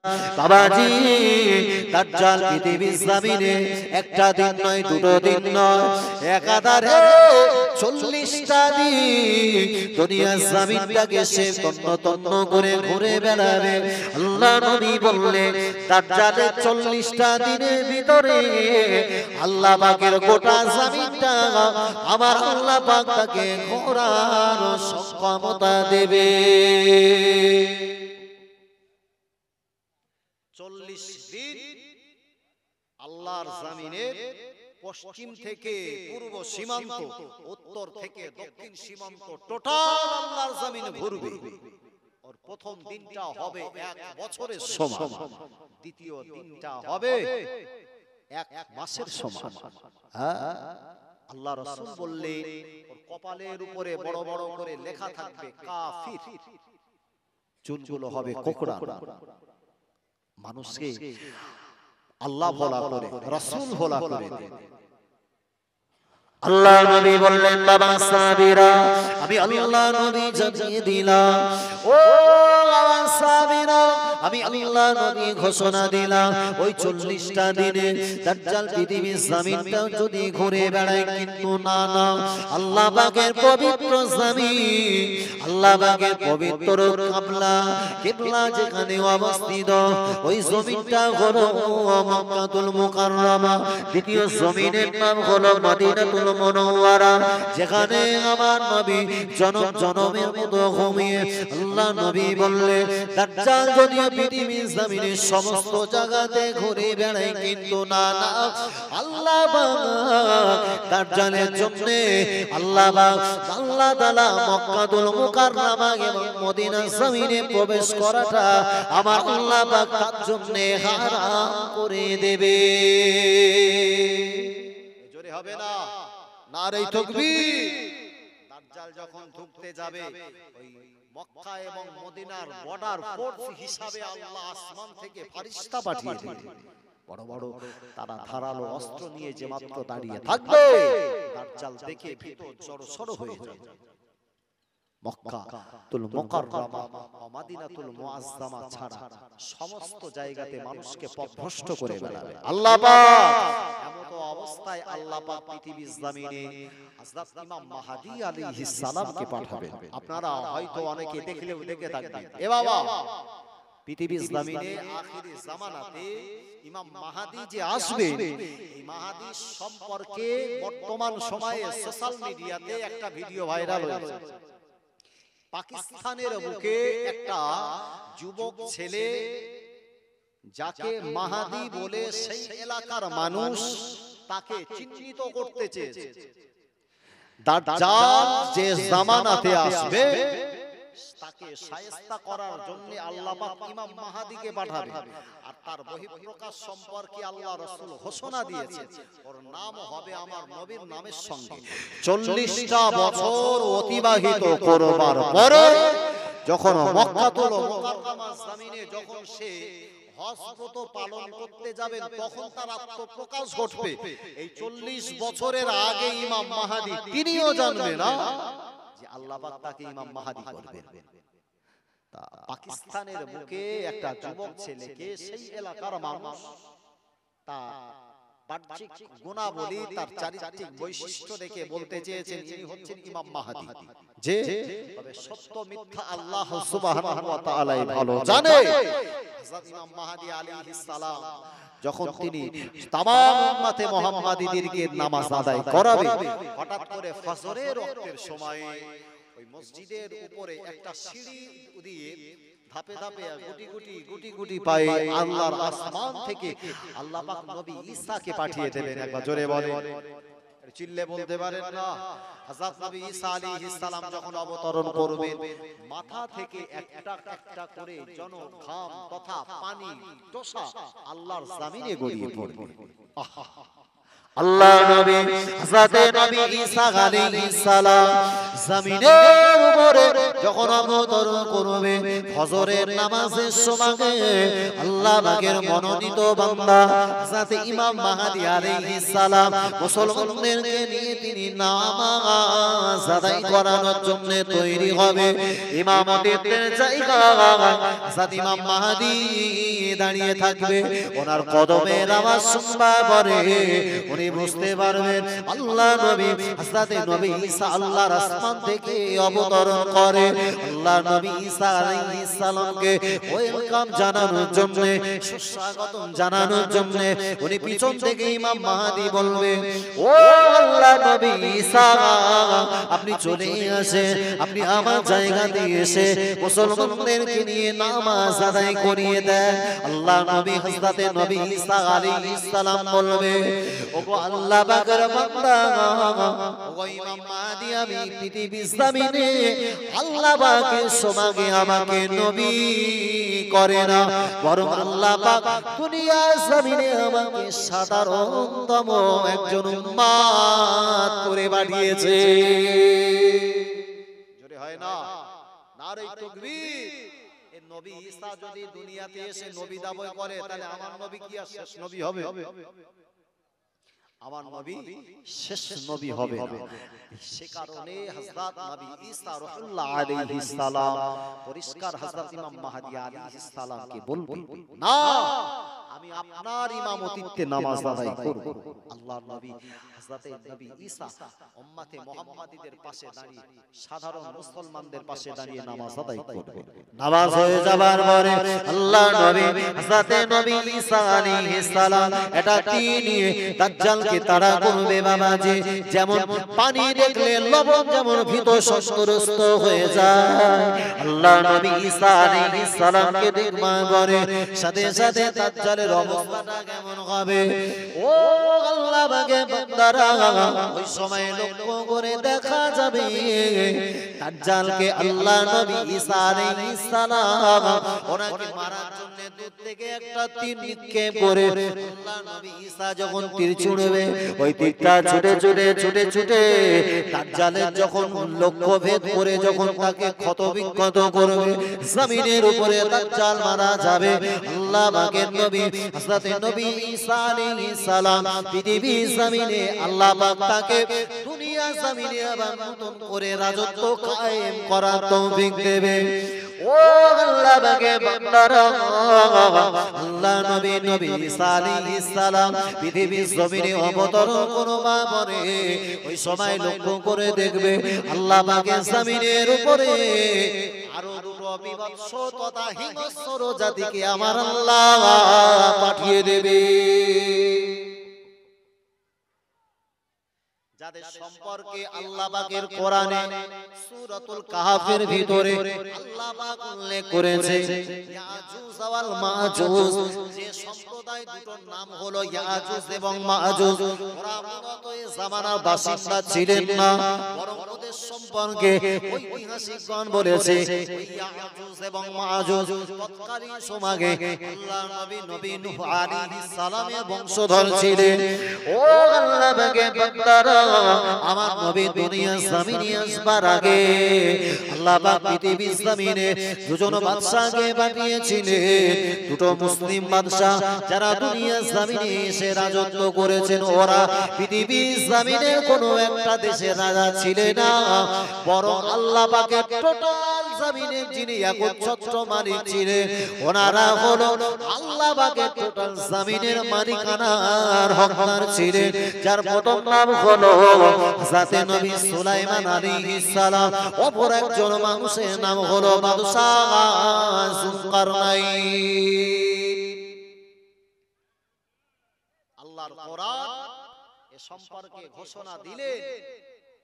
বাবাজি দাজ্জাল পৃথিবীর জমিনে একটা দিন নয় দুটো দিন নয় একাধারে 40টা দিন দুনিয়ার জমিনটাকে সে তন্ন তন্ন করে ঘুরে বেড়াবে। আল্লাহ নবী বললেন দাজ্জালের 40টা দিনের ভিতরে আল্লাহ পাকের গোটা জমিনটা আমার আল্লাহ পাক তাকে ঘোরার সক্ষমতা দেবে। 40 দিন আল্লাহর জমিনের পশ্চিম থেকে পূর্ব সীমান্ত, উত্তর থেকে দক্ষিণ সীমান্ত টোটাল আল্লাহর জমিন ঘুরবে। আর প্রথম দিনটা হবে 1 বছরের সমান, দ্বিতীয় দিনটা হবে 1 মাসের সমান। আল্লাহ রাসূল বললেন ওর কপালের উপরে বড় বড় করে লেখা থাকবে কাফির, চুলগুলো হবে কোকড়া। মানুষকে আল্লাহ ভোলা করে রাসূল ভোলা করে আল্লাহ নবী বললেন বাবা সাবিরা আমি আল্লাহ নবী জানিয়ে দিলাম, ও বাবা সাবিরা আমি আল্লাহ নবী ঘোষণা দিলাম ওই 40টা দিনে দাজ্জাল পৃথিবীর জমিনটা যদি ঘুরে বেড়ায়, কিন্তু না না আল্লাহ পাকের পবিত্র জমিন, আল্লাহ পাকের পবিত্র কিবলা যেখানে অবস্থিত ওই জমিনটা হলো মক্কাতুল মুকাররমা, দ্বিতীয় জমিনের নাম হলো মদিনাতুল মুনাওয়ারা, যেখানে আমার নবী জনম জনমের মতো ঘুমিয়ে। আল্লাহ নবী বললেন দাজ্জাল যদি পৃথিবীর জমিনের সমস্ত জায়গাতে ঘুরে বেড়ায়, কিন্তু না না আল্লাহ পাক দাজ্জালের জন্য আল্লাহ তাআলা মক্কাতুল মুকাররমা এবং মদিনা জমিনে প্রবেশ করাটা আমার আল্লাহ পাক তার জন্য হারাম করে দেবে। জোরে হবে না নারে তাকবীর। দাজ্জাল যখন ঢুকতে যাবে ওই মক্কা এবং মদিনার বর্ডার ফোর্স হিসাবে আল্লাহ আসমান থেকে ফেরেশতা পাঠিয়ে দিবেন। বড় বড় তারা ধারালো অস্ত্র নিয়ে যে মাত্র দাঁড়িয়ে থাকবে, দাজ্জাল দেখে ভীত জড়সড় হয়ে যাবে। মক্কাতুল মুকাররমা ও মদিনাতুল মুআজ্জামা ছাড়া সমস্ত জায়গাতে মানুষকে পথভ্রষ্ট করে বেড়াবে আল্লাহ পাক। এমতো অবস্থায় আল্লাহ পাক পৃথিবীর জমিনে হযরত ইমাম মাহদী আলাইহিস সালামকে পাঠাবেন। আপনারা হয়তো অনেকে দেখে থাকবেন, এ বাবা পৃথিবীর জমিনে আখিরি জামানাতে ইমাম মাহদী যে আসবে, এই মাহদী সম্পর্কে বর্তমান সময়ে সোশ্যাল মিডিয়াতে একটা ভিডিও ভাইরাল হয়েছে। পাকিস্তানের বুকে একটা যুবক ছেলে যাকে মাহদী বলে সেই এলাকার মানুষ তাকে চিহ্নিত করতে চেয়েছে। দাজ্জাল যে জামানাতে আসবে তাকে শায়েস্তা করার জন্য আল্লাহ পাক ইমাম মাহদীকে পাঠাবে। আর তার বহিঃপ্রকাশ সম্পর্কে আল্লাহ রাসূল ঘোষণা দিয়েছে, ওর নাম হবে আমার নবীর নামের সঙ্গে। 40টা বছর অতিবাহিত করবার পরে যখন মক্কাতুল মুকাররমা জমিনে যখন সে হজ ব্রত পালন করতে যাবেন, তখন তার আত্মপ্রকাশ ঘটবে। এই 40 বছরের আগে ইমাম মাহদী তিনিও জানবে না যে আল্লাহ পাক তাকে ইমাম মাহদী করবেন। তা পাকিস্তানের বুকে একটা যুবক ছেলেকে সেই এলাকার মানুষ তা বাহ্যিক গুণাবলী, তার চারিত্রিক বৈশিষ্ট্য দেখে বলতে চেয়েছেন ইনি হচ্ছেন ইমাম মাহদী। যে তবে সত্য মিথ্যা আল্লাহ সুবহানাহু ওয়া তাআলাই ভালো জানে। হযরত ইমাম মাহদী আলাইহিস সালাম যখন তিনি তামাম উম্মতে মুহাম্মাদীদেরকে নামাজ আদায় করাবে, হঠাৎ করে ফজরের ওয়াক্তের সময় ওই মসজিদের উপরে একটা সিঁড়ি দিয়ে ধাপে ধাপে গুটি গুটি পায়ে আল্লাহর আসমান থেকে আল্লাহ পাক নবী ঈসাকে পাঠিয়ে দেবেন। একবার জোরে বলেন, চিল্লে বলতে পারেন না। হযরত নবী ঈসা আলাইহিস সালাম যখন অবতরণ করবেন, মাথা থেকে একটা একটা করে জন ঘাম তথা পানি টোসা আল্লাহর জমিনে গড়িয়ে পড়বে। আল্লাহ নবী হযরত নবী ঈসা আলাইহিস সালাম জমিনের উপরে যখন অবতরণ করবে, ফজরের নামাজের সময় আল্লাহ আল্লাহ পাকের মনোনীত বান্দা হযরত ইমাম মাহদী আলাইহিস সালাম মুসলমানদেরকে নিয়ে তিনি নামাজ আদায় করানোর জন্য তৈরি হবে। ইমামতের জায়গায় হযরত ইমাম মাহদী দাঁড়িয়ে থাকবে, ওনার কদমের আওয়াজ শুনবা পরে উনি বুঝতে পারবেন আল্লাহ নবী হযরত নবী ঈসা আল্লাহর আসমান থেকে অবতরণ করে। আল্লাহ নবী ঈসা আলাইহিস সালামকে ওয়েলকাম জানানোর জন্য, সুস্বাগতম জানানোর জন্য উনি পিছন থেকে ইমাম মাহদী বলবে, ও আল্লাহ নবী ঈসা আপনি চলে আসেন, আপনি আমার জায়গাতে এসে মুসলমানদেরকে নিয়ে নামাজ আদায় করিয়ে দেন। আল্লাহ নবী হযরত নবী ঈসা আলাইহিস সালাম বলবে, ওগো আল্লাহ পাকের বান্দা, ওগো ইমাম মাহদী আমি পৃথিবীর জমিনে আল্লাহ পাকের সমাগে আমাকে নবী করে না, বরং আল্লাহ পাক দুনিয়ার জমিনে আমাকে সাধারণতম একজন উম্মত করে পাঠিয়েছে। জোরে হয় না? নারে তাকবীর। এই নবী ঈসা যদি দুনিয়াতে এসে নবী দাবি করে, তাহলে আমার নবী কি আর শেষ নবী হবে? আমার নবী শেষ নবী হবে না। সে কারণে হযরত নবী ঈসা রাহুল্লাহ আলাইহিস সালাম পরিষ্কার হযরত ইমাম মাহদী আলাইহিস সালামকে বলবেন, না আমি আপনার ইমামতিতে নামাজ আদায় করব। আল্লাহর নবী হযরত নবী ঈসা উম্মতে মুহাম্মাদীদের পাশে দাঁড়িয়ে, সাধারণ মুসলমানদের পাশে দাঁড়িয়ে নামাজ আদায় করবেন। নামাজ হয়ে যাবার পরে আল্লাহর নবী হযরত নবী ঈসা আলাইহিস সালাম এটা নিয়ে দাজ্জালকে তাড়া করবে। বাবাজি, যেমন পানি দেখলে লবণ যেমন ভীত সন্ত্রস্ত হয়ে যায়, আল্লাহ নবী ঈসা আলাইহিস সালামকে দেখবা করে সাথে সাথে দাজ্জালের অবস্থাটা কেমন হবে। ও আল্লাহ পাকের বান্দারা, ওই সময় লক্ষ্য করে দেখা যাবে দাজ্জালকে আল্লাহ নবী ঈসা আলাইহিস সালাম ওনাকে মারার জন্য দূর থেকে একটা তীর নিক্ষেপ করে আল্লাহ নবী ঈসা যখন তীর ছুঁড়বে, ওই তীরটা ছুটে ছুটে ছুটে ছুটে দাজ্জালের যখন লক্ষ্য ভেদ করে যখন তাকে ক্ষতবিক্ষত করবে, জমিনের উপরে দাজ্জাল মারা যাবে। আল্লাহ পাকের নবী হযরত নবী ঈসা আলাইহিস সালাম পৃথিবীর জমিনে আল্লাহ পাক তাকে দুনিয়া জমিনে আবার নতুন করে রাজত্ব কায়েম করার তৌফিক দেবে। ও আল্লাহ পাকের বান্দারা, আল্লাহ নবী ঈসা আলাইহিস সালাম পৃথিবীর জমিনে অবতরণ করবা পরে ওই সময় লক্ষ্য করে দেখবে আল্লাহ পাকের জমিনের উপরে আরো দুটো বিভৎস তথা হিংস্র জাতিকে আমার আল্লাহ পাঠিয়ে দেবে, যাদের সম্পর্কে আল্লাহ পাকের কোরআনে সূরাতুল কাহফের ভিতরে আল্লাহ পাক উল্লেখ করেছে ইয়াজুজ ওয়াল মাজুজ। যে সম্প্রদায় দুটোর নাম হলো ইয়াজুজ এবং মাজুজ, ওরা মূলত এই জামানার বাসিন্দা ছিলেন না, বরং ওদের সম্পর্কে ঐতিহাসিকগণ বলেছে ইয়াজুজ এবং মাজুজ তৎকালীন সমাজে আল্লাহ নবী নূহ আলাইহিস সালামের বংশধর ছিলেন। ও আল্লাহ পাকের বান্দারা, আমার নবী দুনিয়া জমিনে আসবার আগে আল্লাহ পাক পৃথিবীর জমিনে দুজন বাদশাকে পাঠিয়েছিলেন, দুটো মুসলিম বাদশা যারা দুনিয়া জমিনে এসে রাজত্ব করেছেন। ওরা পৃথিবীর জমিনে কোনো একটা দেশের রাজা ছিলেন না, বরং আল্লাহ পাকের টোটাল জমিনে যিনি একচ্ছত্র মালিক ছিলেন, ওনারা হলো আল্লাহ পাকের টোটাল জমিনের মালিকানার হকদার ছিলেন, যার প্রথম নাম হলো হযরত নবী সুলাইমান আলাইহিস সালাম। অপর একজন মানুষের নাম হলো বাদশাহ যুলকারনাইন। আল্লাহর কোরআন এ সম্পর্কে ঘোষণা দিলেন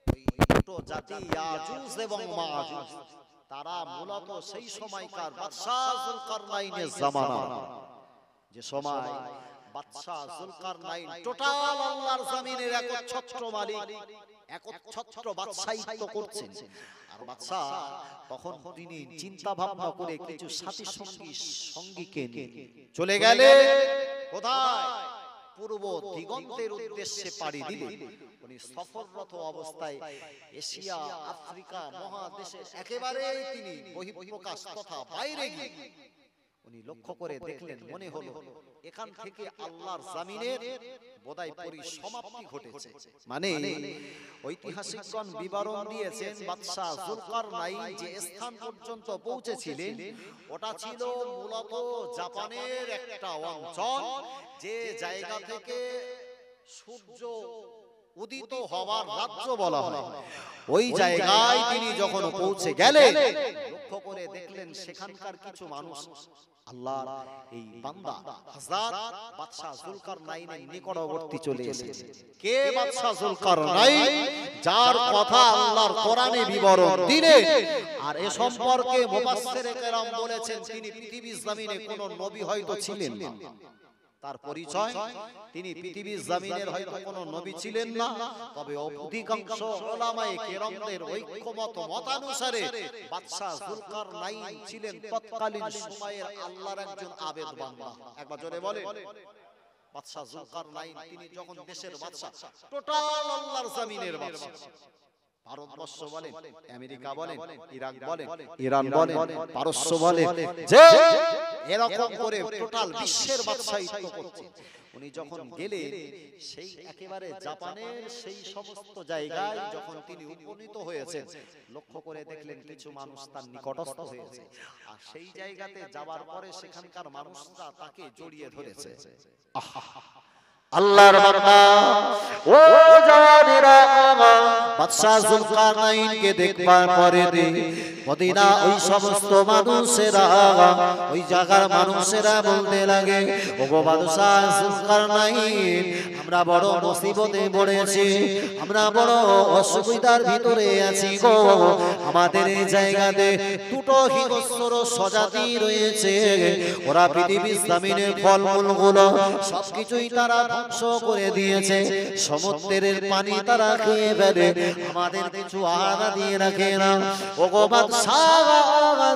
ওই দুটো জাতি ইয়াজুজ এবং মাজুজ, তারা মূলত সেই সময়কার বাদশাহ যুলকারনাইনের জামানা, যে সময় বাদশাহ যুলকারনাইন টোটাল আল্লাহর জমিনের একচ্ছত্র মালিক, একচ্ছত্র বাদশাহিত্ব করছেন। আর বাদশা তখন তিনি চিন্তা ভাবনা করে কিছু সাথী সঙ্গীকে নিয়ে চলে গেলে কোথায়? পূর্ব দিগন্তের উদ্দেশ্যে পাড়ি দিলে উনি সফররত অবস্থায় এশিয়া আফ্রিকা মহাদেশে একেবারে তিনি বহিঃপ্রকাশ তথা বাইরে গিয়ে উনি লক্ষ্য করে দেখলেন, মনে হলো এখান থেকে আল্লাহর জামিনের বোধহয় পরিসমাপ্তি ঘটেছে। মানে ঐতিহাসিকগণ বিবরণ দিয়েছেন, বাদশা জুলকারনাইন যে স্থান পর্যন্ত পৌঁছেছিলেন ওটা ছিল মূলত জাপানের একটা অঞ্চল, যে জায়গা থেকে সূর্য উদিত হওয়ার রাজ্য বলা হয়। ওই জায়গায় তিনি যখন পৌঁছে গেলেন, লক্ষ্য করে দেখলেন সেখানকার কিছু মানুষ আল্লাহর এই বান্দা হযরত বাদশা জুলকারনাইনের নিকটবর্তী চলে এসেছে। কে বাদশা জুলকারনাইন? যার কথা আল্লাহর কোরআনে বিবরণ দিলেন, আর এ সম্পর্কে মুফাসসিরে কেরাম বলেছেন তিনি পৃথিবীর জমিনে কোন নবী হয়তো ছিলেন না। তার পরিচয়, তিনি পৃথিবীর জমিনের হয়তো কোনো নবী ছিলেন না, তবে অধিকাংশ উলামায়ে কেরামদের ঐক্যমত মতানুসারে বাদশা জুলকারনাইন ছিলেন তৎকালীন সময়ের আল্লাহর একজন আবেদ বান্দা। একবার জোরে বলেন, বাদশা জুলকারনাইন তিনি যখন দেশের বাদশা, টোটাল আল্লাহর জমিনের বাদশা, ভারতবর্ষ বলেন, আমেরিকা বলেন, ইরাক বলেন, ইরান বলেন, পারস্য বলেন, যে এরকম করে টোটাল বিশ্বের বাদশাহিত্ব করছেন। উনি যখন গেলেন সেই একেবারে জাপানের সেই সমস্ত জায়গায় যখন তিনি উপনীত হয়েছেন, লক্ষ্য করে দেখলেন কিছু মানুষ তার নিকটস্থ হয়েছে, আর সেই জায়গাতে যাওয়ার পরে সেখানকার মানুষরা তাকে জড়িয়ে ধরেছে। আল্লাহর বান্দা ও জানেরা, বাদশা জুলকারনাইনকে দেখবার পরে মদিনা ওই সমস্ত মানুষেরা, ওই জায়গার মানুষেরা বলতে লাগে, ওগো বাদশা জুলকারনাইন, আমরা বড় মুসিবতে পড়েছি, আমরা বড় অসুবিধার ভিতরে আছি গো। আমাদের এই জায়গাতে দুটো হিংস্র স্বজাতি রয়েছে, ওরা পৃথিবীর জমিনের ফলমূলগুলো সবকিছুই তারা ধ্বংস করে দিয়েছে, সমুদ্রের পানি তারা খেয়ে ফেলে, আমাদের কিছু আহার দিয়ে রাখে না। ওগো বাদশা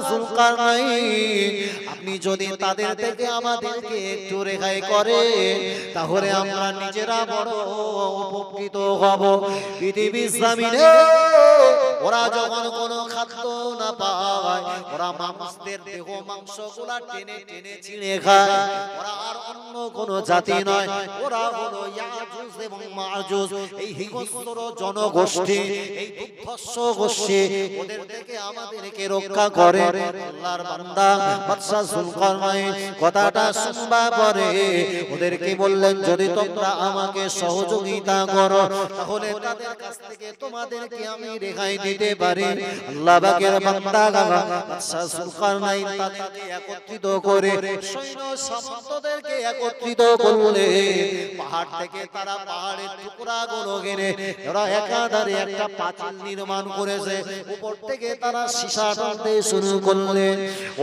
জুলকারনাইন, আপনি যদি তাদের থেকে আমাদেরকে একটু রেহাই করে, তাহলে আমরা নিজেরা বড় উপকৃত হব। পৃথিবীর জমিনে ওরা যখন কোনো খাদ্য না পায়, ওরা মানুষদের দেহ মাংসগুলা টেনে টেনে ছিঁড়ে খায়। ওরা আর অন্য কোনো জাতি নয়, ওরা হলো ইয়াজুজ এবং মাজুজ, এই হিংস্র জনগোষ্ঠী, এই দুর্ধর্ষ গোষ্ঠী, ওদের থেকে আমাদেরকে রক্ষা করে। আল্লাহর বান্দা বাদশা জুলকারনাইন কথাটা শুনবা পরে ওদেরকে বললেন, যদি তোমরা আমাকে সহযোগিতা করো তাহলে তাদের কাছ থেকে তোমাদেরকে আমি রেহাই দিতে পারি। আল্লাহ পাকের বান্দা বাদশা জুলকারনাইন তাদেরকে একত্রিত করে, সৈন্য সামন্তদেরকে একত্রিত করলে পাহাড় থেকে তারা পাহাড়ের টুকরাগুলো কিনে ওরা একাধারে একটা পাঁচিল নির্মাণ করেছে, উপর থেকে তারা সীসা টানতে শুরু করলেন।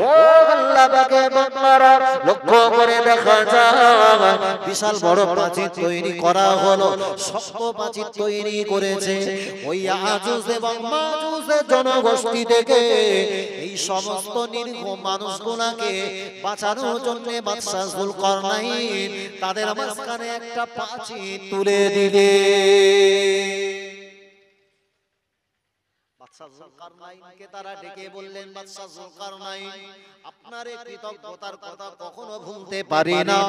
ও আল্লাহ পাকের বান্দারা, লক্ষ্য করে দেখা যায় বিশাল বড় পাঁচিল তৈরি করা হলো, শক্ত পাঁচিল তৈরি করেছে। ওই ইয়াজুজ এবং মাজুজের জনগোষ্ঠী থেকে এই সমস্ত নিরীহ মানুষগুলোকে বাঁচানোর জন্য বাদশা জুলকারনাইন তাদের মাঝখানে একটা পাঁচিল তুলে দিলে। বাদশা জুলকারনাইনকে তারা ডেকে বললেন, বাদশা জুলকারনাইন, আপনার এই কৃতজ্ঞতার কথা কখনো ভুলতে পারি না।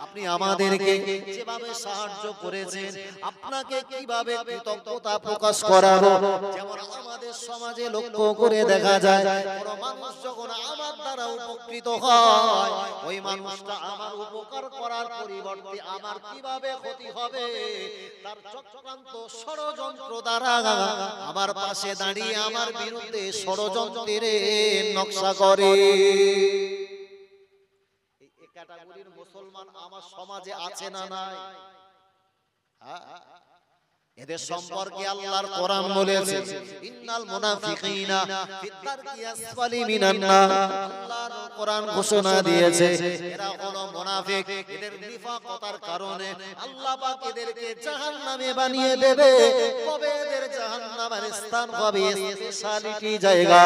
আপনি আমাদেরকে যেভাবে সাহায্য করেছেন, আপনাকে কিভাবে কৃতজ্ঞতা প্রকাশ করাবো। যেমন আমাদের সমাজে লক্ষ্য করে দেখা যায়, কোন মানুষ যখন আমার দ্বারা উপকৃত হয়, ওই মানুষটা আমার উপকার করার পরিবর্তে আমার কিভাবে ক্ষতি হবে তার চক্রান্ত ষড়যন্ত্র দ্বারা আমার পাশে দাঁড়িয়ে আমার বিরুদ্ধে ষড়যন্ত্রের নকশা করে। এই ক্যাটাগরির মুসলমান আমার সমাজে আছে না নাই? এদের সম্পর্কে আল্লাহর কোরআন বলেছে, ইন্নাল মুনাফিকিনা ফিদ-দারকি আসফালি মিনান নার। আল্লাহর কোরআন ঘোষণা দিয়েছে এরা হলো মুনাফিক, এদের নিফাকতার কারণে আল্লাহ পাক এদেরকে জাহান্নামে বানিয়ে দেবে। তবে এদের জাহান্নামের স্থান হবে স্পেশালিটি জায়গা,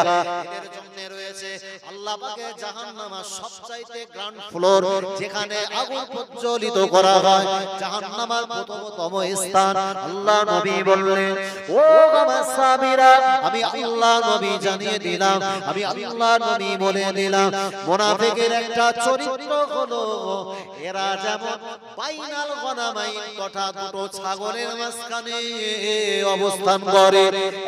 এদের জন্য রয়েছে আল্লাহ পাকের জাহান্নামের সবচাইতে গ্রাউন্ড ফ্লোর, যেখানে আগুন প্রজ্বলিত করা হয়। জাহান্নামের প্রথমতম স্থান আল্লাহ আল্লাহ নবী বললেন, ও আমার সাহাবীরা, আমি আল্লাহ নবী জানিয়ে দিলাম, আমি আল্লাহ নবী বলে দিলাম, মুনাফিকের একটা চরিত্র হলো এরা যেমন বাইনাল গনামাইন তথা দুটো ছাগলের মাঝখানে অবস্থান করে,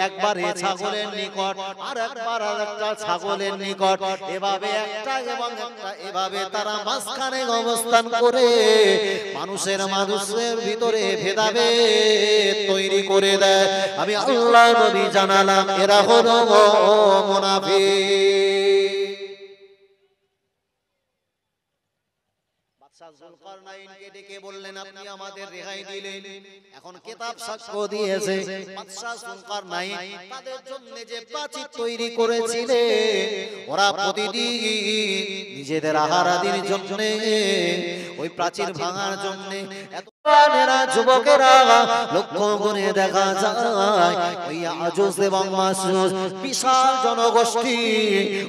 একবার এ ছাগলের নিকট আর একবার আরেকটা ছাগলের নিকট, এভাবে একটা এবং একটা এভাবে তারা মাঝখানে অবস্থান করে মানুষের ভিতরে ভেদাভেদ তৈরি করে দেয়। আমি আল্লাহ নবী জানালাম এরা হলো মুনাফিক। যুলকারনাইনকে ডেকে বললেন, আপনি আমাদের রেহাই দিলেন, এখন কিতাব সাক্ষ্য দিয়েছে বাদশা যুলকারনাইন তাদের জন্য যে প্রাচীর তৈরি করেছিলেন, ওরা প্রতিদিন নিজেদের আহারাদির জন্য ওই প্রাচীর ভাঙার জন্য যুবকেরা লক্ষ্য করে দেখা যায় ওই আজুজ এবং মাসুজ বিশাল জনগোষ্ঠী,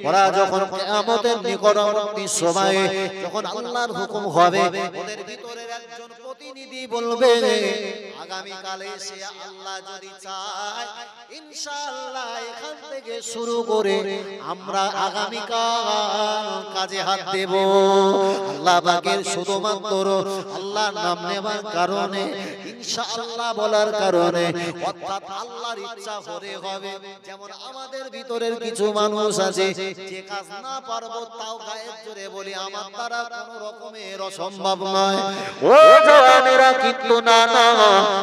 ওরা যখন কিয়ামতের নিকটবর্তী সময়ে যখন আল্লাহর হুকুম হবে, ওদের ভিতরের একজন প্রতিনিধি বলবে, আগামী কালে সে আল্লাহ যদি চায় ইনশাআল্লাহ এখান থেকে শুরু করে আমরা আগামী কাল কাজে হাত দেব। আল্লাহ পাকের শুধুমাত্র আল্লাহর নাম নেবার কারণে, ইনশাআল্লাহ বলার কারণে, অর্থাৎ আল্লাহর ইচ্ছা হলে হবে। যেমন আমাদের ভিতরের কিছু মানুষ আছে যে কাজ না পারবো তাও গায়ের জোরে বলি আমার দ্বারা কোনো রকমের অসম্ভব নয়। ও জওয়ানেরা, কিন্তু না না,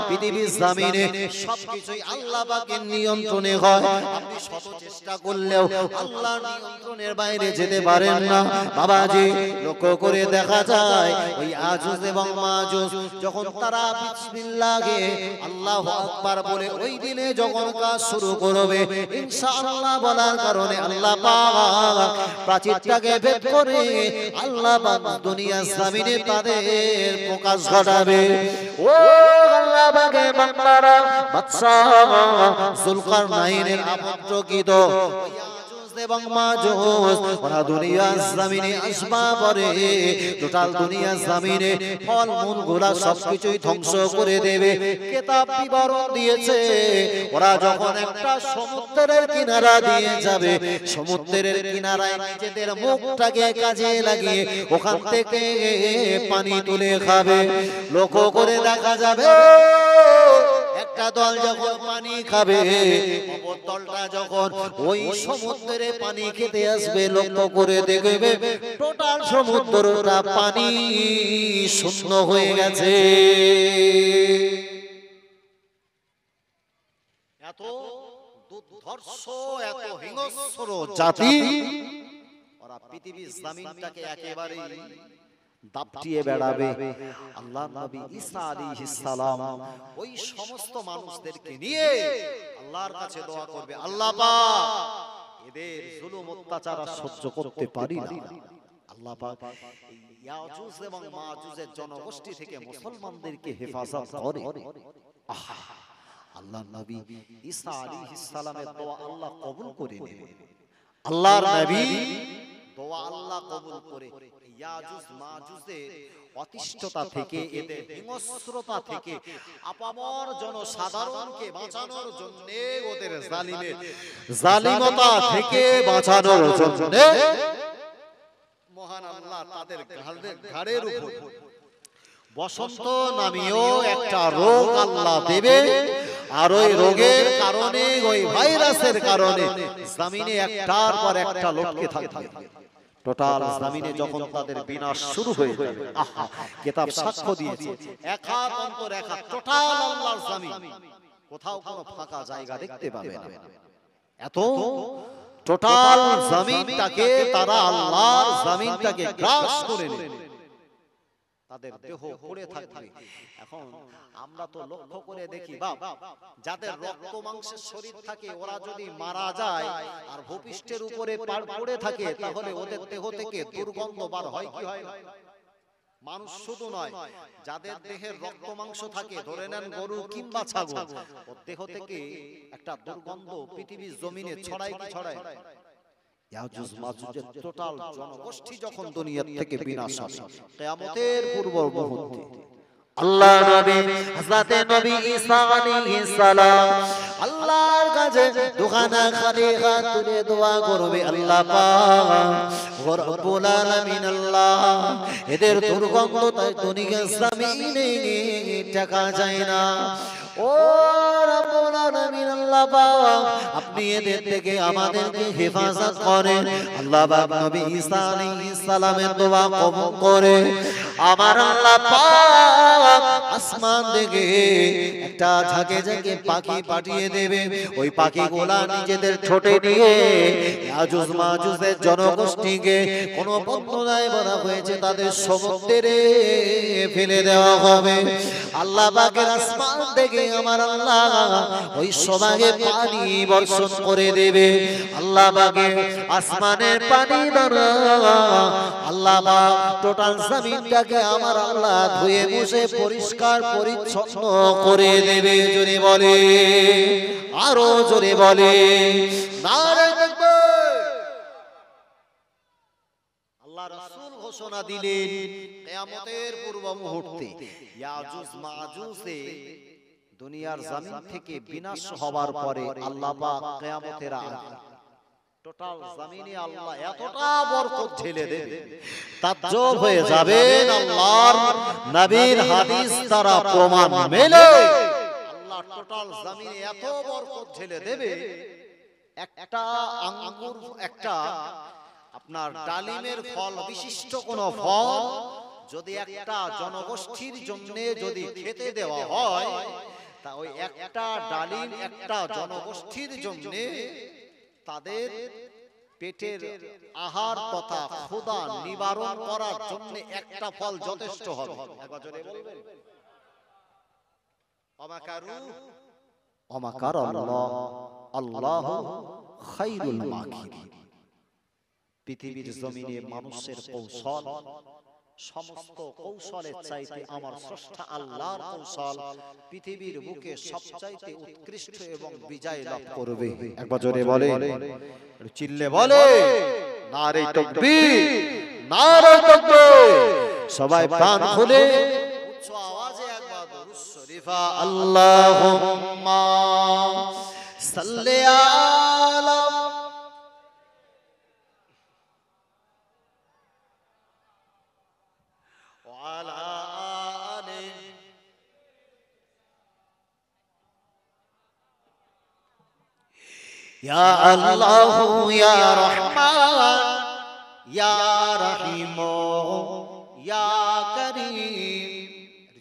পৃথিবীর জমিনে সবকিছুই আল্লাহ পাকের নিয়ন্ত্রণে হয়। আপনি শত চেষ্টা করলেও আল্লাহর নিয়ন্ত্রণের বাইরে যেতে পারেন না। বাবাজি, লক্ষ্য করে দেখা যায় ওই আজুজ এবং মাজুজ যখন তারা বিসমিল্লাহে আল্লাহু আকবার বলে ওই দিনে যখন কাজ শুরু করবে, ইনশাআল্লাহ বলার কারণে আল্লাহ পাক প্রাচীরটাকে ভেদ করে আল্লাহ পাক দুনিয়ার জমিনে তাদের প্রকাশ ঘটাবে। ও আল্লাহ পাকের বান্দারা, বাদশা যুলকারনাইনের আমন্ত্রিত এবং মাজুজ ওরা দুনিয়ার জমিনে আসবা পরে টোটাল দুনিয়ার জমিনে ফল মূল গুলা সবকিছুই ধ্বংস করে দেবে। কিতাব বিবরণ দিয়েছে ওরা যখন একটা সমুদ্রের কিনারা দিয়ে যাবে, সমুদ্রের কিনারায় নিজেদের মুখটাকে কাজে লাগিয়ে ওখান থেকে পানি তুলে খাবে। লক্ষ্য করে দেখা যাবে একটা দল যখন পানি খাবে, অপর দলটা যখন ওই সমুদ্রে পানি খেতে আসবে, লক্ষ্য করে দেখবে টোটাল সমুদ্রটা পানি শূন্য হয়ে গেছে। এত দুর্ধর্ষ, এত হিংস্র জাতি, ওরা পৃথিবীর জমিনটাকে একেবারে দাপটিয়ে বেড়াবে। আল্লাহ নবী ঈসা আলাইহিস সালাম ওই সমস্ত মানুষদেরকে নিয়ে আল্লাহর কাছে দোয়া করবে, আল্লাহ পাক এদের জুলুম অত্যাচার সহ্য করতে পারি না। আল্লাহ পাক ইয়াজুজ এবং মাজুজের জনগোষ্ঠী থেকে মুসলমানদেরকে হেফাজত করে। আল্লাহ নবী ঈসা আলাইহিস সালামের দোয়া আল্লাহ কবুল করে নেবেন। আল্লাহর নবী দোয়া আল্লাহ কবুল করে ইয়াজুজ মাজুজের অতিষ্ঠতা থেকে, এদের হিংস্রতা থেকে আপামর জনসাধারণকে বাঁচানোর জন্য, ওদের জালিমতা থেকে বাঁচানোর জন্য মহান আল্লাহ তাদের ঘাড়ের উপর বসন্ত নামীয় একটা রোগ আল্লাহ দেবে। আর ওই রোগের কারণে, ওই ভাইরাসের কারণে জমিনে একটার পর একটা লটকে থাকবে। টোটাল জমিনে যখন তাদের বিনাশ শুরু হয়ে যাবে, আহা, কিতাব সাক্ষ্য দিয়েছে এক হাত অন্তর এক হাত টোটাল আল্লাহর জমিন, কোথাও কোনো ফাঁকা জায়গা দেখতে পাবে না। এত টোটাল জমিনটাকে তারা আল্লাহর জমিনটাকে গ্রাস করে নেবে, তাদের দেহ পড়ে থাকবে। এখন আমরা তো লক্ষ্য করে দেখি যাদের রক্ত মাংসের শরীর থাকে, ওরা যদি মারা যায় আর ভূপৃষ্ঠের উপরে পড়ে থাকে, তাহলে ওদের দেহ থেকে দুর্গন্ধ বার হয় কি হয়? মানুষ শুধু নয়, যাদের দেহের রক্ত মাংস থাকে, ধরে নেন গরু কিংবা ছাগল, ওর দেহ থেকে একটা দুর্গন্ধ পৃথিবীর জমিনে ছড়ায় কি ছড়ায়? ইয়াজুজ মাজুজের টোটাল জনগোষ্ঠী যখন দুনিয়া থেকে বিনাশ হবে কিয়ামতের পূর্ব মুহূর্তে, আল্লাহ নবী হযরত নবী ঈসা আলাইহিস সালাম আল্লাহর কাছে দুখানা খালি হাত তুলে দোয়া করবে, আল্লাহ পাক রব্বুল আলামিন আল্লাহ এদের দুর্গন্ধ তাই দুনিয়ার জমিনে টাকা যায় না। ও রব্বুল আলামিন আল্লাহ পাক আপনি এদের থেকে আমাদেরকে হেফাজত করেন। আল্লাহ পাক নবী ঈসা আলাইহিস সালামের দোয়া কবুল করে আমার আল্লাহ পাক আসমান থেকে একটা ঝাঁকে ঝাঁকে পাখি পাঠিয়ে দেবে। ওই পাখিগুলা নিজেদের ঠোঁটে নিয়ে ইয়াজুজ মাজুজের জনগোষ্ঠীকে কোন বন্ধনায় বলা হয়েছে তাদের সমুদ্রে ফেলে দেওয়া হবে। আল্লাহ পাকের আসমান থেকে আমার আল্লাহ ওই সবাইকে পানি বর্ষণ করে দেবে। আল্লাহ পাকের আসমানের পানি দ্বারা আল্লাহ পাক টোটাল জমিনটাকে আমার আল্লাহ ধুয়ে মুছে পরিষ্কার পরিচ্ছন্ন করে দেবে। জোরে বলে, আরো জোরে বলে নারে তাকবীর। আল্লাহ রাসূল ঘোষণা দিলেন কিয়ামতের পূর্ব মুহূর্তে ইয়াজুজ মাজুজে দুনিয়ার জমিন থেকে বিনাশ হবার পরে আল্লাহ পাক কিয়ামতের আগে টোটাল জমিনে আল্লাহ এতটা বরকত ঢেলে দেবে তাজ্জব হয়ে যাবেন। আল্লাহর নবীর হাদিস দ্বারা প্রমাণ মেলে আল্লাহ টোটাল জমিনে এত বরকত ঢেলে দেবে, একটা আঙ্গুর একটা আপনার ডালিমের ফল বিশিষ্ট কোন ফল যদি একটা জনগোষ্ঠীর জন্য যদি খেতে দেওয়া হয় তা ওই একটা ডালিম একটা জনগোষ্ঠীর জন্য তাদের পেটের আহার তথা ক্ষুধা নিবারণ করার জন্য একটা ফল যথেষ্ট হবে। একবার জোরে বলবেন অমাকারু অমাকার আল্লাহ আল্লাহু খায়রুল মাকিরিন। পৃথিবীর জমিনে মানুষের কৌশল সমস্ত কৌশলের চাইতে আমার স্রষ্টা আল্লাহর কৌশল পৃথিবীর বুকে সবচাইতে উৎকৃষ্ট এবং বিজয় লাভ করবে। একবার জোরে বলে, চিল্লে বলে নারে তাকবীর, নারে তাকবীর। সবাই প্রাণ খুলে উচ্চ আওয়াজে একবার দুরূদ শরীফা আল্লাহুম্মা সাল্লি আলা ইয়া আল্লাহু ইয়া রহমান ইয়া রহিম ইয়া করিম।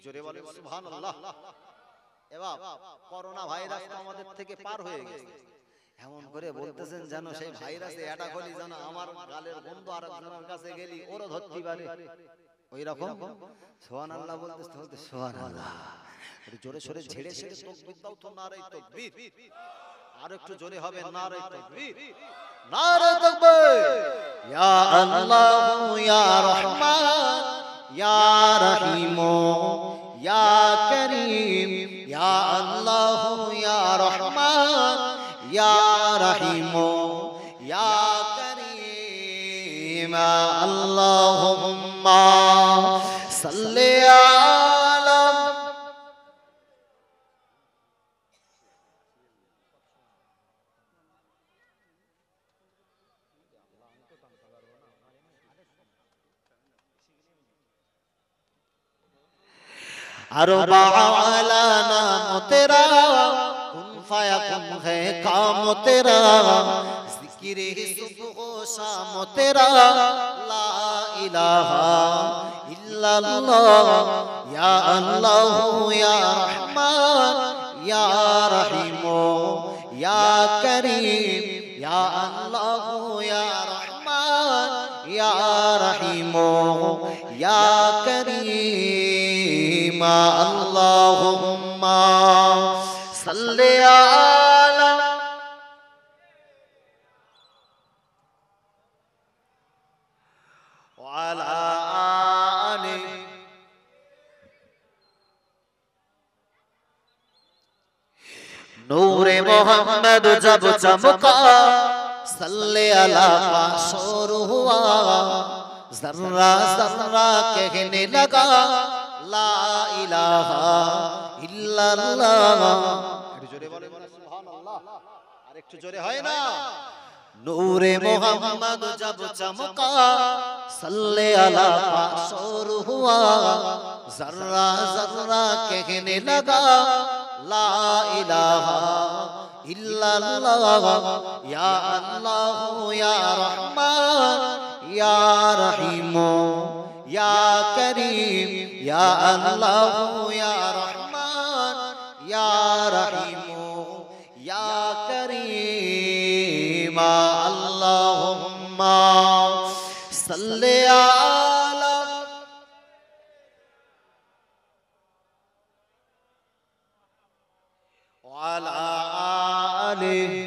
জোরে বলে সুবহানাল্লাহ। এবার করোনা ভাইরাস আমাদের থেকে পার হয়ে গেছে, এমন করে বলতেছেন যেন সেই ভাইরাসে অ্যাটাক হলি যেন আমার গালের বন্ধু আরেকজনের কাছে গেলি ওরও ধরতে পারে ওই রকম। সুবহানাল্লাহ বলতে সুবহানাল্লাহ। একটু জোরে সরে ঝেড়ে ঝেড়ে তাকবীর দাও তো, নারে তাকবীর। আর একটু জোরে হবে নারে তাকবীর, নারে তাকবীর। ইয়া আল্লাহু ইয়া রহমান ইয়া রহিম ইয়া করিম ইয়া আল্লাহু ইয়া রহমান ইয়া রহিম ইয়া করিম আল্লাহুম্মা সাল্লি আলা अरो बाला नाम तेरा कुन फायकुन है काम तेरा जिक्र सुबह शाम तेरा ला इलाहा इल्लल्लाह या अल्लाह या रहमान या रहीम या करीम या अल्लाह या रहमान या रहीम या करीम अल्लाहुम्मा सल्ली अला वअला आलि नूरे मोहम्मद जब चमका सल्ले अला का शोर हुआ जर्रा जर्रा कहने लगा লা ইলাহা ইল্লাল্লাহ। একটু জোরে বলেন না সুবহানাল্লাহ। আর একটু জোরে হয় না? नूरे मोहम्मद जब चमका सल्ले अला पासोर हुआ जर्रा जर्रा कहने लगा ला इलाहा इल्लल्लाह या अल्लाह या रहमान या रहीम या करीम या अल्लाह या रहमान या रहीम या करीम अल्लाहुम्मा सल्ले अला वाला आलिहि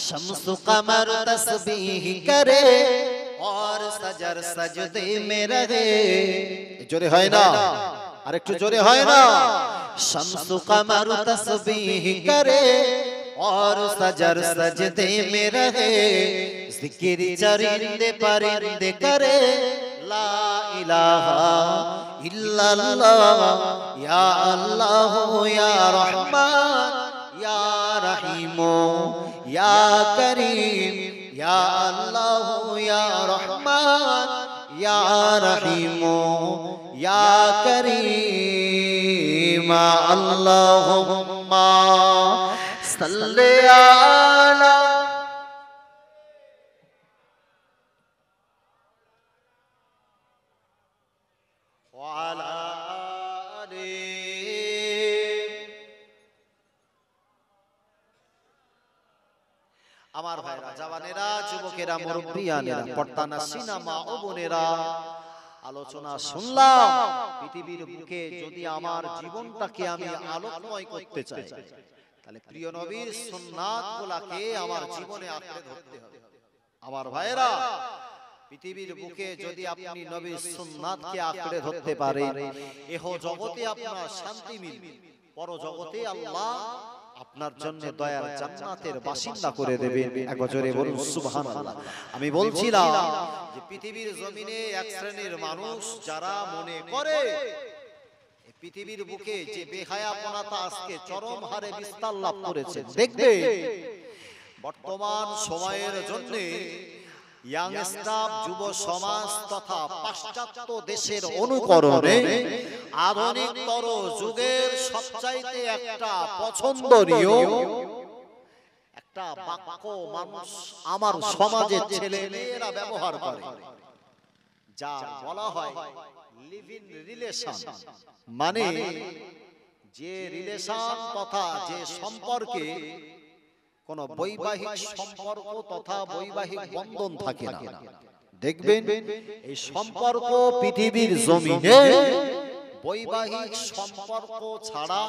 शम्स कमर तस्बीह करे और सजर सजदे में रहे। জোরে হয় না? আর একটু জোরে হয় না? शम्स कमर तस्बीह करे और सजर सजदे में रहे। जिक्र चरिंदे परिंदे करे ला इलाहा इल्लल्लाह या अल्लाह या रहमान या रहीम या करीम या अल्लाह या रहमान या रहीम या करीम अल्लाहुम्मा सल्ले अला वाला আমার ভাইরা, জওয়ানেরা, যুবকেরা, মুরব্বিয়ানেরা, পর্দানা সিনেমা ও বোনেরা, আলোচনা শুনলাম। পৃথিবীর বুকে যদি আমার জীবনটাকে আমি আলোকময় করতে চাই, তাহলে প্রিয় নবীর সুন্নাতগুলোকে আমার জীবনে আঁকড়ে ধরতে হবে। আমার ভাইরা, পৃথিবীর বুকে যদি আপনি নবীর সুন্নাতকে আঁকড়ে ধরতে পারেন, এহ জগতে আপনার শান্তি মিলবে, পর জগতে আল্লাহ আপনার জন্য দয়ার জান্নাতের বাসিন্দা করে দেবেন। একবার জোরে বলুন সুবহানাল্লাহ। আমি বলছিলাম যে পৃথিবীর জমিনে এক শ্রেণীর মানুষ যারা মনে করে পৃথিবীর বুকে যে বেহায়াপনাটা আজকে চরম হারে বিস্তার লাভ করেছে, দেখবে বর্তমান সময়ের জন্য ইয়াংস্টার যুব সমাজ তথা পাশ্চাত্য দেশের অনুকরণে আধুনিকতর যুগের সবচাইতে একটা পছন্দনীয় একটা বাক্য মানুষ আমার সমাজের ছেলে মেয়েরা ব্যবহার করে, যা বলা হয় লিভ ইন রিলেশন। মানে যে রিলেশন তথা যে সম্পর্কে কোন বৈবাহিক সম্পর্ক তথা বৈবাহিক বন্ধন থাকে না। দেখবেন এই সম্পর্ক পৃথিবীর জমিনে বৈবাহিক সম্পর্ক ছাড়া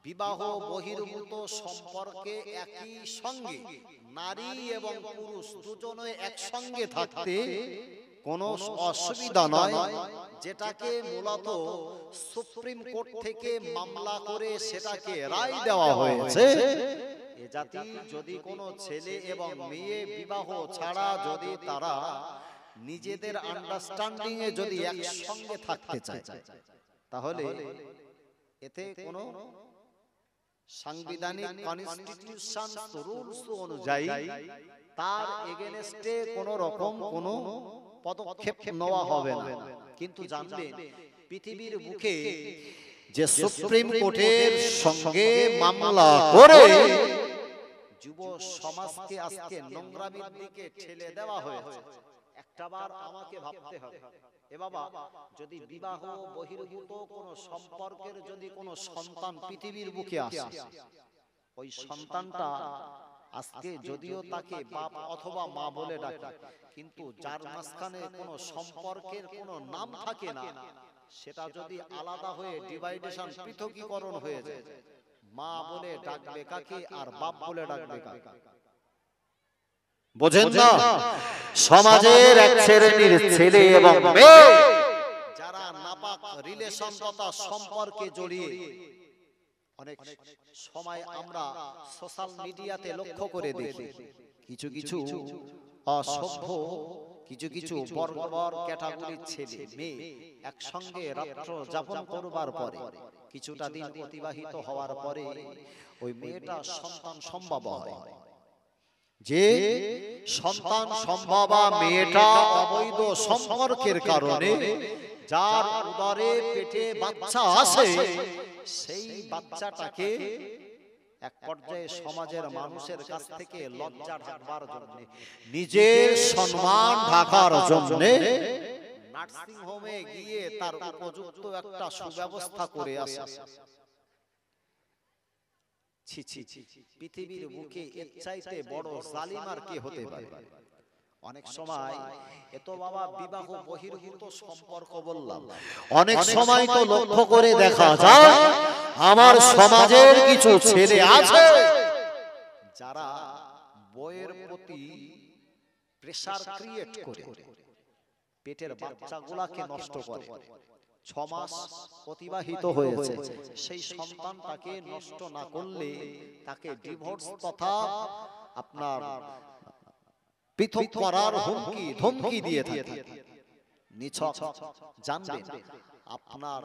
বিবাহ বহির্ভূত সম্পর্কে একই সঙ্গে নারী এবং পুরুষ দুজনে একসঙ্গে থাকতে কোনো অসুবিধা নয়, যেটাকে মূলত সুপ্রিম কোর্ট থেকে মামলা করে সেটাকে রায় দেওয়া হয়েছে। এ জাতি যদি কোনো ছেলে এবং মেয়ে বিবাহ ছাড়া যদি তারা নিজেদের আন্ডারস্ট্যান্ডিং এ যদি একসঙ্গে থাকতে চায়, তাহলে এতে কোনো সাংবিধানিক কনস্টিটিউশন রুলস অনুযায়ী তার এগেইনস্টে কোনো রকম কোনো পদক্ষেপ নেওয়া হবে না। কিন্তু জানবেন পৃথিবীর বুকে যে সুপ্রিম কোর্টের সঙ্গে মামলা করে যুব সমাজকে আজকে নোংরামির দিকে ঠেলে দেওয়া হয়েছে, একটাবার আমাকে ভাবতে হবে, এ বাবা যদি বিবাহ বহির্ভূত কোন সম্পর্কের যদি কোনো সন্তান পৃথিবীর বুকে আসে, ওই সন্তানটা আজকে যদিও তাকে বাপ অথবা মা বলে ডাকে, কিন্তু যার মাঝখানে কোনো সম্পর্কের কোনো নাম থাকে না, সেটা যদি আলাদা হয়ে ডিভাইডেশন পৃথকীকরণ হয়ে যায়, মা বলে ডাকবে কাকে আর বাপ বলে ডাকবে কাকে? বোঝেন না? সমাজের এক শ্রেণীর ছেলে এবং মেয়ে যারা নাপাক রিলেশন তথা সম্পর্কে জড়িয়ে, অনেক সময় আমরা সোশ্যাল মিডিয়াতে লক্ষ্য করে দেখি কিছু কিছু অসভ্য কিছু কিছু বর্বর ক্যাটাগরির ছেলে মেয়ে একসঙ্গে রাত্র যাপন করবার পরে কিছুটা দিন অতিবাহিত হওয়ার পরে ওই মেয়েটা সন্তান সম্ভব হয়। যে সন্তান সম্ভব মেয়েটা অবৈধ সম্পর্কের কারণে যার উদরে পেটে বাচ্চা আসে, সেই বাচ্চাটাকে এক পর্যায়ে সমাজের মানুষের কাছ থেকে লজ্জা ঢাকবার জন্য, নিজের সম্মান ঢাকার জন্য নার্সিং হোমে গিয়ে তার উপযুক্ত একটা সুব্যবস্থা করে আসে। ছি ছি ছি, পৃথিবীর বুকে এর চাইতে বড় জালিম আর কে হতে পারে? অনেক সময় এত বাবা বিবাহ বহির্ভূত সম্পর্ক বললাম, অনেক সময় তো লক্ষ্য করে দেখা যায় আমার সমাজের কিছু ছেলে আছে যারা বইয়ের প্রতি প্রেসার ক্রিয়েট করে পেটের বাচ্চাগুলোকে নষ্ট করে। 6 মাস অতিবাহিত হয়েছে, সেই সন্তানটাকে নষ্ট না করলে তাকে ডিভোর্স তথা আপনার পৃথক করার হুমকি ধমকি দিয়ে থাকে। নিছক জানবেন আপনার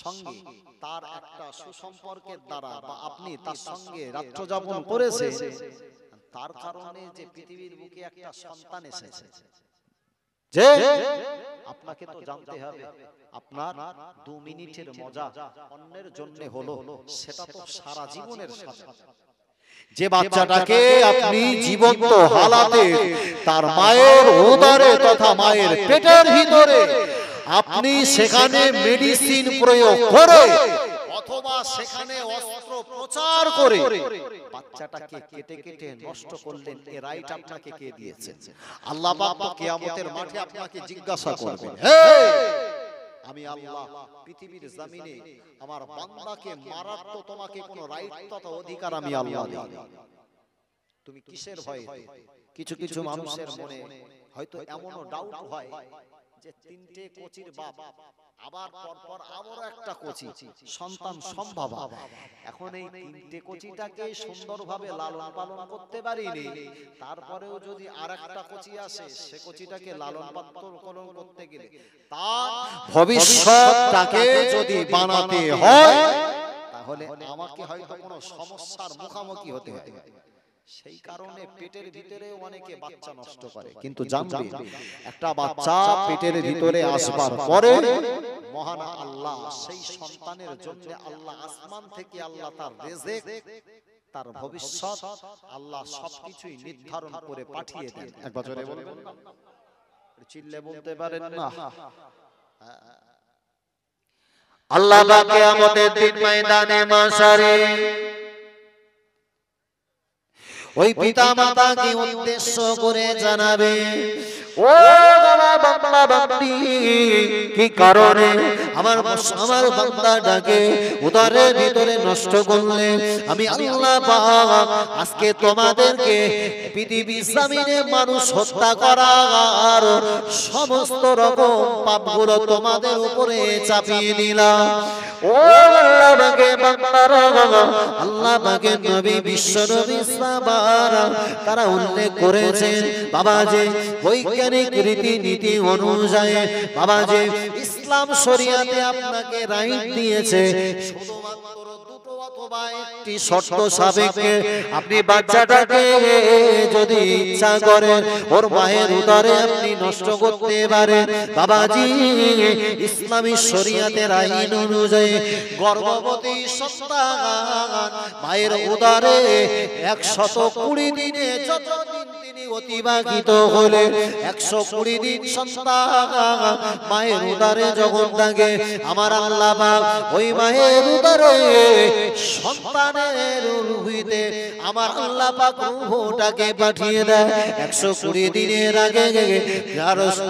সঙ্গে তার একটা সুসম্পর্কের দ্বারা বা আপনি তার সঙ্গে রাত্র যাপন করেছে, তার কারণে যে পৃথিবীর বুকে একটা সন্তান এসেছে, যে আপনাকে তো জানতে হবে আপনার 2 মিনিটের মজা অন্যের জন্য হলো, সেটা তো সারা জীবনের সাথে। যে বাচ্চাটাকে আপনি জীবন্ত হালাতে তার মায়ের উদরে তথা মায়ের পেটের ভিতরে আপনি সেখানে মেডিসিন প্রয়োগ করে অথবা সেখানে অস্ত্র প্রচার করে বাচ্চাটাকে কেটে কেটে নষ্ট করলেন, এ রাইট আপনাকে কে দিয়েছেন? আল্লাহ পাক কিয়ামতের মাঠে আপনাকে জিজ্ঞাসা করবেন, হে আমি আল্লাহ পৃথিবীর জমিনে আমার বান্দাকে মারার তো তোমাকে কোনো রাইট তথা অধিকার আমি আল্লাহ দিই, তুমি কিসের ভয়ে? কিছু কিছু মানুষের মনে হয়তো এমনও ডাউট হয় যে 3টে কোচির বাপ, আবার পরপর আবারও একটা কোচি সন্তান সম্ভব, এখন এই 3টে কোচিটাকে সুন্দরভাবে লালন পালন করতে পারিনি, তারপরেও যদি আরেকটা কোচি আসে সে কোচিটাকে লালন পালন করতে গেলে তার ভবিষ্যৎটাকে যদি বানাতে হয় তাহলে আমাকে হয়তো কোনো সমস্যার মুখোমুখি হতে হয়। সেই কারণে পেটের ভিতরে অনেকে বাচ্চা নষ্ট করে, কিন্তু জানবে একটা বাচ্চা পেটের ভিতরে আসবার পরে মহান আল্লাহ সেই সন্তানের জন্য আল্লাহ আসমান থেকে আল্লাহ তার রিজিক তার ভবিষ্যৎ আল্লাহ সবকিছুই নির্ধারণ করে পাঠিয়ে দেন। একবার জোরে বলবেন না? চিল্লে বলতে পারেন না? আল্লাহ পাক কিয়ামতের দিন ময়দানে মাশারে ওই পিতা মাতাকে উদ্দেশ্য করে জানাবে, ও বাবা বান্দি, কি কারণে আমার বান্দাটাকে উদরের ভিতরে নষ্ট করলে? আমি আল্লাহ পাক আজকে তোমাদেরকে পৃথিবীর জমিনে মানুষ হত্যা করার সমস্ত রকম পাপগুলো তোমাদের উপরে চাপিয়ে দিলাম। ও আল্লাহ পাকে বান্দারা, আল্লাহ পাকে নবী বিশ্ব নবী সাহাবারা তারা উল্লেখ করেছেন, বাবা যে বৈজ্ঞানিক রীতিনীতি অনুযায়ী বাবা যে ইসলাম শরিয়াতে আপনাকে রাইট দিয়েছে শুধুমাত্র দুটো অথবা একটি শর্ত সাপেক্ষে আপনি বাচ্চাটাকে যদি ইচ্ছা করেন ওর মায়ের উদরে আপনি নষ্ট করতে পারেন। বাবাজি ইসলামী শরিয়াতের আইন অনুযায়ী গর্ভবতী সন্তান মায়ের উদরে 120 দিনে যতদিন তিনি অতিবাহিত হলে 120 দিন সন্তান মায়ের উদরে যখন থাকে আমার আল্লাহ পাক ওই মায়ের উদরে সন্তানের রূহিতে আমার আল্লাহ পাক রূহটাকে পাঠিয়ে দেয়। 120 দিনের আগে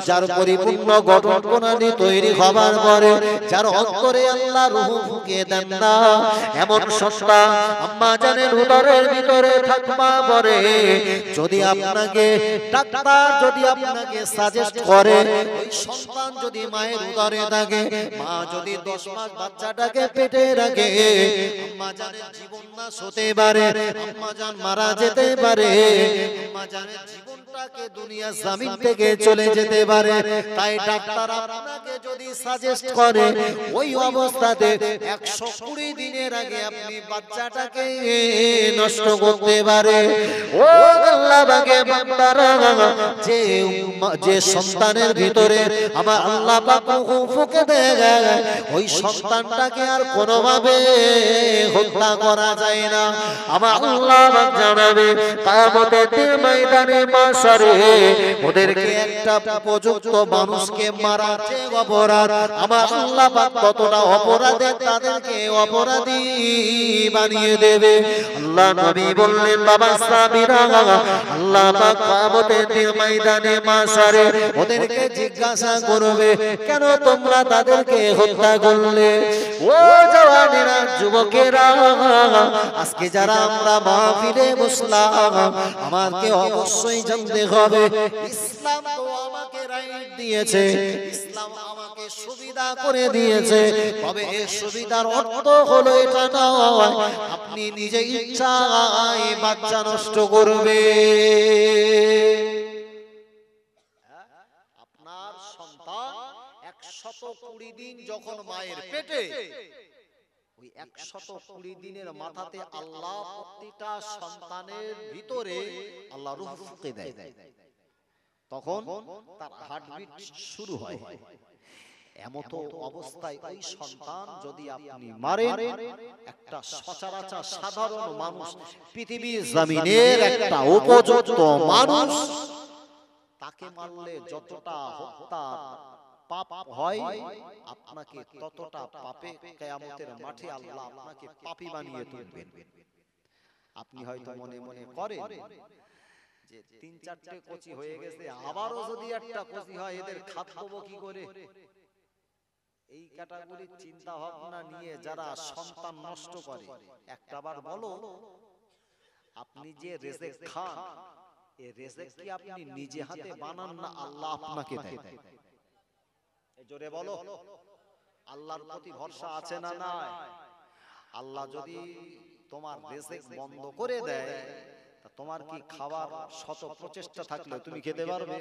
যার পরিপূর্ণ গঠন প্রণালী তৈরি হবার পরে যার অন্তরে আল্লাহ রূহ ফুঁকে দেন না, এমন সন্তান আম্মা জানের উদরের ভিতরে থাকবা পরে যদি আপনার আপনাকে ডাক্তার যদি আপনাকে সাজেস্ট করে ওই সন্তান যদি মায়ের উদরে থাকে, মা যদি 10 মাস বাচ্চাটাকে পেটে রাখে, আম্মা জানের জীবন নাশ হতে পারে, আম্মা জান মারা যেতে পারে, আম্মা জানের জীবনটাকে দুনিয়া জমিন থেকে চলে যেতে পারে। তাই ডাক্তার আপনাকে যদি সাজেস্ট করে ওই অবস্থাতে 120 দিনের আগে আপনি বাচ্চাটাকে নষ্ট করতে পারে। ও আল্লাহ পাকে বান্দারা, যে সন্তানের ভিতরে আমার আল্লাহ পাক ফুঁকে দেয় ওই সন্তানটাকে আর কোনোভাবে হত্যা করা যায় না। আমার আল্লাহ পাক জানাবে কিয়ামতের ময়দানে মাশারে ওদেরকে একটা উপযুক্ত মানুষকে মারা যে অপরাধ, আমার আল্লাহ পাক কতটা অপরাধে তাদেরকে অপরাধী বানিয়ে দেবে। আল্লাহ নবী বললেন বাবা সাবিরা, আল্লাহ পাক কিয়ামতের ময়দানে মাশারে ওদেরকে জিজ্ঞাসা করবে কেন তোমরা তাদেরকে হত্যা করলে? ও জওয়ানেরা, যুবকেরা, আজকে যারা আমরা মাহফিলে বসলাম, আমাকে অবশ্যই জানতে হবে ইসলাম তো আমাকে রাইট দিয়েছে, ইসলাম আমাকে সুবিধা করে দিয়েছে, তবে এই সুবিধার অর্থ হলো এটা নয় আপনি নিজে ইচ্ছায় বাচ্চা নষ্ট করবে। আপনার সন্তান 120 দিন যখন মায়ের পেটে, ওই 120 দিনের মাথাতে আল্লাহ প্রতিটা সন্তানের ভিতরে আল্লাহ রূহ ফুঁকে দেয়, তখন তার হার্টবিট শুরু হয়। এমত অবস্থায় ওই সন্তান যদি আপনি মারেন, একটা সচরাচর সাধারণ মানুষ, পৃথিবীর জমিনের একটা উপযুক্ত মানুষ, তাকে মারলে যতটা হত্যা পাপ হয় আপনাকে ততটা পাপে কিয়ামতের মাঠে আল্লাহ আপনাকে পাপী বানিয়ে তুলবেন। আপনি হয়তো মনে মনে করেন যে 3-4টে কচি হয়ে গেছে, আবারও যদি একটা কচি হয় এদের খাবো কি করে? এই ক্যাটাগরির চিন্তা ভাবনা নিয়ে যারা সন্তান নষ্ট করে, একটাবার বলো আপনি যে রিজিক খান, এই রিজিক কি আপনি নিজে হাতে বানান না আল্লাহ আপনাকে দেয়? এই জোরে বলো, আল্লাহর প্রতি ভরসা আছে না নাই? আল্লাহ যদি তোমার রিজিক বন্ধ করে দেয়, তা তোমার কি খাবার শত প্রচেষ্টা থাকলে তুমি খেতে পারবে?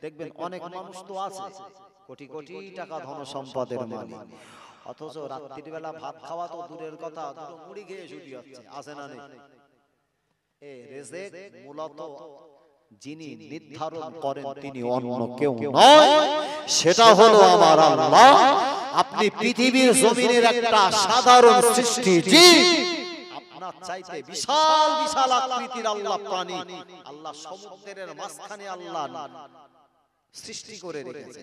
দেখবেন অনেক মানুষ তো আছে কোটি কোটি টাকা ধন সম্পদের মালিক, অথচ রাত্রির বেলা ভাত খাওয়া তো দূরের কথা, দুটো মুড়ি খেয়ে শুধু যাচ্ছে, আছে না নেই? এই রিজিক মূলত যিনি নির্ধারণ করেন তিনি অন্য কেউ নয়, সেটা হলো আমার আল্লাহ। আপনি পৃথিবীর জমিনের একটা সাধারণ সৃষ্টি জীব, আপনার চাইতে বিশাল বিশাল আকৃতির আল্লাহ প্রাণী, আল্লাহ সমুদ্রের মাঝখানে আল্লাহ সৃষ্টি করে রেখেছে।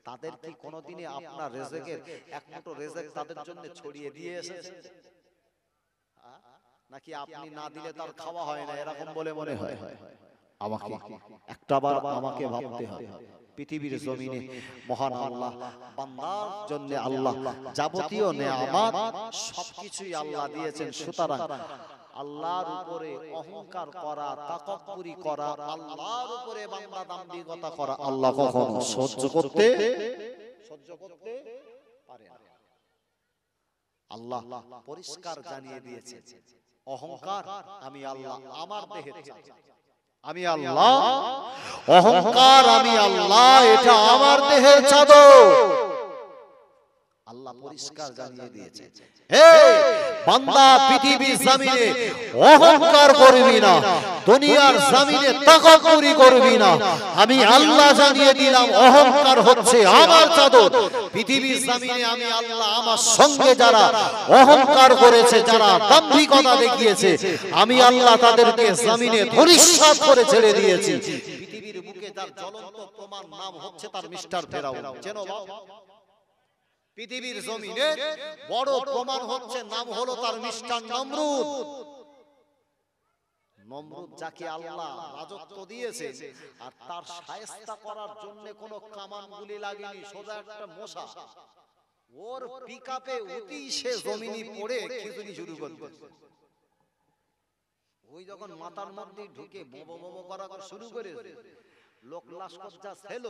তাদের কি কোনোদিনে আপনার রিজিকের এক মুঠো রিজিক তাদের জন্য ছড়িয়ে দিয়ে এসেছে? নাকি আপনি না দিলে তার খাওয়া হয় না, এরকম বলে মনে হয়? আমাকে একটাবার আমাকে ভাবতে হবে, পৃথিবীর জমিনে মহান আল্লাহ বান্দার জন্য আল্লাহ যাবতীয় নেয়ামত সবকিছুই আল্লাহ দিয়েছেন। সুতরাং আল্লাহর উপরে অহংকার করা, তাকাব্বুরি করা, আল্লাহর উপরে বান্দা দাম্ভিকতা করা আল্লাহ কখনো সহ্য করতে পারে না। আল্লাহ পরিষ্কার জানিয়ে দিয়েছে, অহংকার আমি আল্লাহ আমার দেহের চাদর, আমি আল্লাহ, অহংকার আমি আল্লাহ, এটা আমার দেহের চাদর। আল্লাহ পরিষ্কার জানিয়ে দিয়েছে, হে বান্দা পৃথিবীর জমিনে অহংকার করবি না, দুনিয়ার জমিনে তাকাব্বুরি করবি না। আমি আল্লাহ জানিয়ে দিলাম অহংকার হচ্ছে আমার চাদর। পৃথিবীর জমিনে আমি আল্লাহ আমার সঙ্গে যারা অহংকার করেছে, যারা দাম্ভিকতা দেখিয়েছে, আমি আল্লাহ তাদেরকে জমিনে ধূলিসাৎ করে ছেড়ে দিয়েছি। পৃথিবীর বুকে তার জ্বলন্ত প্রমাণ নাম হচ্ছে তার মিস্টার ফেরাউন। চেনো বাবা? পৃথিবীর জমিনে বড় প্রমাণ হচ্ছে, নাম হলো তার মিস্টার নমরুদ। নমরুদ যাকে আল্লাহ রাজত্ব দিয়েছে, আর তার শায়েস্তা করার জন্য কোনো কামান গুলি লাগেনি, সোজা একটা মশা ওর পিকআপে উঠেই সে জমিনে পড়ে খিচুড়ি শুরু করবে। ওই যখন মাথার মধ্যে ঢুকে বোবো বোবো করা শুরু করে, লোক লাস্কর যা ছিল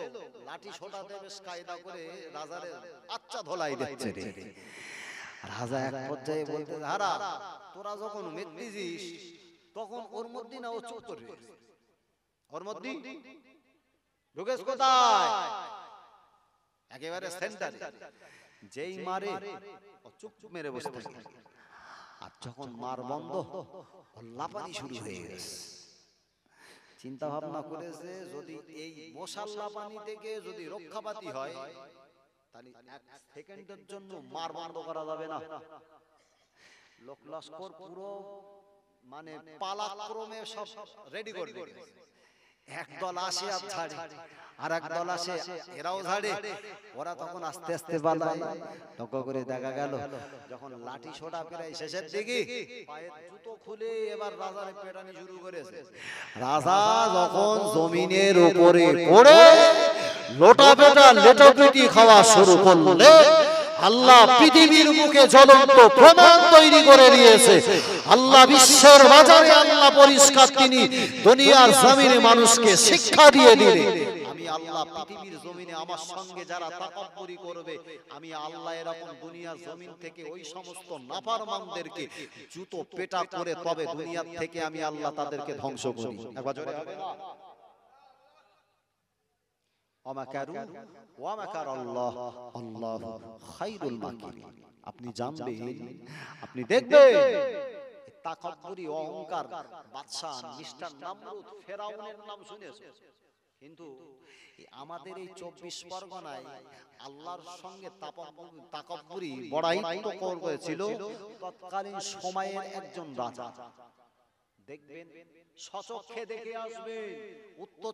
লাঠি ছোটা দেবে কায়দা করে রাজারে আচ্ছা ধলাই দিচ্ছে রে। রাজা এক পর্যায়ে বলতে, হারা তোরা যখন মেদিছিস তখন ওর মধ্যে না ও চুপ করে, ওর মধ্যে ঢুকেছ কোথায়, একেবারে সেন্টারে। যেই মারে ও চুপ চুপ মেরে বসে থাকে। আর যখন মার বন্ধ ও লাপানি শুরু হয়ে গেছে। চিন্তা ভাবনা করেছে যদি এই মশাল লাপানি থেকে যদি রক্ষাপাতি হয় তাহলে এক সেকেন্ডের জন্য মার বন্ধ করা যাবে না। লোক লস্কর পুরো মানে পালাক্রমে সব রেডি করে দিয়েছে। এক দল আসে আর ছাড়ে, আর এক দল আসে এরাও ঝাড়ে। ওরা তখন আস্তে আস্তে পালায়। লক্ষ্য করে দেখা গেল যখন লাঠি ছোটা প্রায় শেষের দিকে, পায়ের জুতো খুলে এবার রাজারে পেটানি শুরু করেছে। রাজা যখন জমিনের উপরে পড়ে লোটা পেটা লেটাপিটি খাওয়া শুরু করলে, আল্লাহ পৃথিবীর মুখে জ্বলন্ত প্রমাণ তৈরি করে দিয়েছে। আল্লাহ বিশ্বের বাজারে আল্লাহ পরিষ্কার তিনি দুনিয়ার জমিনে মানুষকে শিক্ষা দিয়ে দিলেন। আমি আল্লাহ পৃথিবীর জমিনে আমার সঙ্গে যারা তাকাব্বুরি করবে, আমি আল্লাহ এরকম দুনিয়ার জমিন থেকে ওই সমস্ত নাফরমানদেরকে জুতো পেটা করে তবে দুনিয়ার থেকে আমি আল্লাহ তাদেরকে ধ্বংস করি। একবার জোরে হবে না? আপনি জানবেন, আপনি দেখবেন তাকাব্বুরি অহংকার বাদশা মিস্টার নামরুদ ফেরাউনের নাম শুনেছেন, কিন্তু আমাদের এই 24 পরগনায় আল্লাহর সঙ্গে তাকাব্বুরি বড়াইত্ব করেছিল তৎকালীন সময়ের একজন রাজা। দেখবেন সচক্ষে দেখে আসবেন, উত্তর